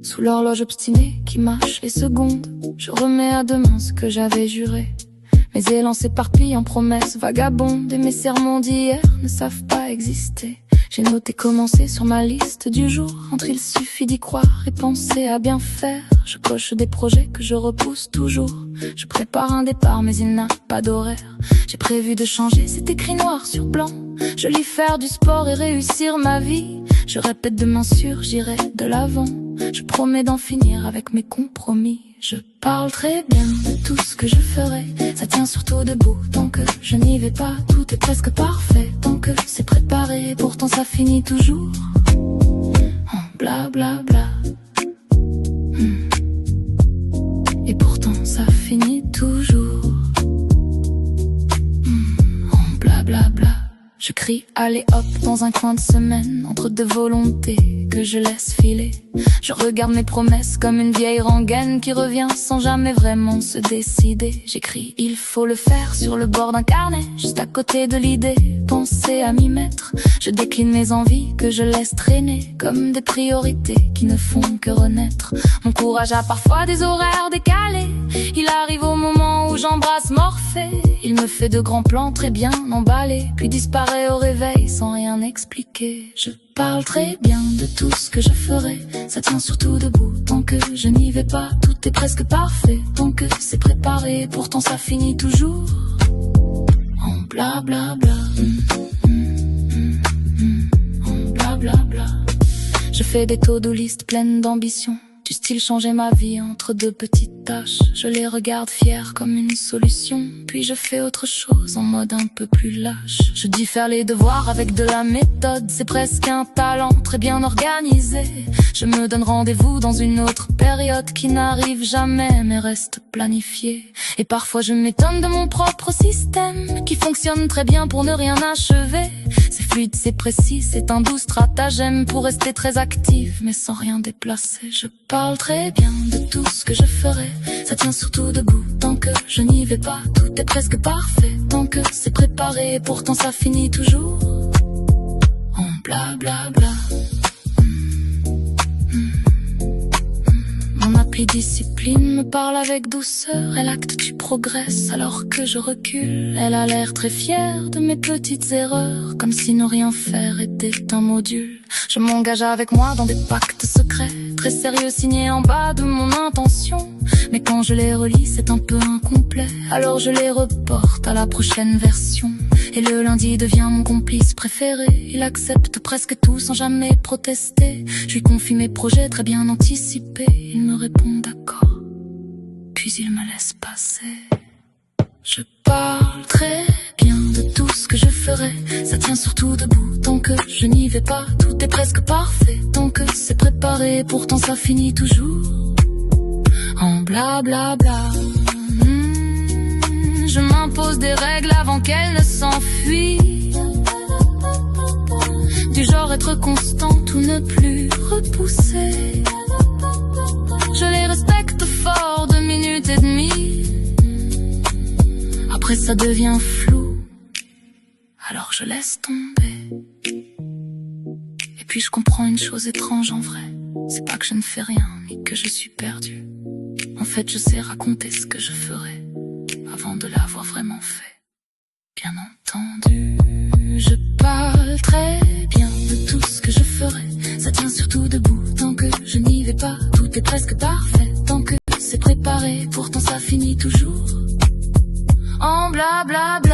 Sous l'horloge obstinée qui mâche les secondes, je remets à demain ce que j'avais juré. Mes élans s'éparpillent en promesses vagabondes, et mes sermons d'hier ne savent pas exister. J'ai noté commencer sur ma liste du jour, entre il suffit d'y croire et penser à bien faire. Je coche des projets que je repousse toujours. Je prépare un départ mais il n'a pas d'horaire. J'ai prévu de changer, c'est écrit noir sur blanc. Je lis faire du sport et réussir ma vie. Je répète demain sûr, j'irai de l'avant. Je promets d'en finir avec mes compromis. Je parle très bien de tout ce que je ferai. Ça tient surtout debout tant que je n'y vais pas. Tout est presque parfait tant que c'est préparé. Pourtant ça finit toujours en blablabla. Et pourtant ça finit toujours en blablabla. Je crie allez hop dans un coin de semaine, entre deux volontés que je laisse filer. Je regarde mes promesses comme une vieille rengaine qui revient sans jamais vraiment se décider. J'écris il faut le faire sur le bord d'un carnet, juste à côté de l'idée, penser à m'y mettre. Je décline mes envies que je laisse traîner comme des priorités qui ne font que renaître. Mon courage a parfois des horaires décalés. Il arrive au moment où j'embrasse Morphée. Il me fait de grands plans très bien emballés, puis disparaît au réveil sans rien expliquer. Je parle très bien de tout ce que je ferai. Ça tient surtout debout tant que je n'y vais pas. Tout est presque parfait tant que c'est préparé. Pourtant ça finit toujours en blablabla. En blablabla. Je fais des to-do list pleines d'ambition, du style changer ma vie entre deux petites tâches. Je les regarde fiers comme une solution, puis je fais autre chose en mode un peu plus lâche. Je dis faire les devoirs avec de la méthode, c'est presque un talent très bien organisé. Je me donne rendez-vous dans une autre période qui n'arrive jamais mais reste planifiée. Et parfois je m'étonne de mon propre système qui fonctionne très bien pour ne rien achever. C'est fluide, c'est précis, c'est un doux stratagème pour rester très active mais sans rien déplacer. Je parle très bien de tout ce que je ferai. Ça tient surtout debout tant que je n'y vais pas. Tout est presque parfait tant que c'est préparé. Pourtant ça finit toujours en blablabla. Mon appli discipline me parle avec douceur. Elle acte tu progresses alors que je recule. Elle a l'air très fière de mes petites erreurs, comme si ne rien faire était un module. Je m'engage avec moi dans des pactes secrets, très sérieux signés en bas de mon intention. Mais quand je les relis c'est un peu incomplet, alors je les reporte à la prochaine version. Et le lundi devient mon complice préféré. Il accepte presque tout sans jamais protester. Je lui confie mes projets très bien anticipés. Il me répond d'accord, puis il me laisse passer. Je parle très bien de tout ce que je ferai. Ça tient surtout debout tant que je n'y vais pas. Tout est presque parfait tant que c'est préparé. Pourtant ça finit toujours en blablabla. Je m'impose des règles avant qu'elles ne s'enfuient, du genre être constante ou ne plus repousser. Je les respecte fort 2 minutes et demie. Après ça devient flou, alors je laisse tomber. Et puis je comprends une chose étrange en vrai. C'est pas que je ne fais rien, ni que je suis perdu. En fait je sais raconter ce que je ferai avant de l'avoir vraiment fait. Bien entendu, je parle très bien de tout ce que je ferai. Ça tient surtout debout tant que je n'y vais pas. Tout est presque parfait tant que c'est préparé. Pourtant ça finit toujours en blablabla.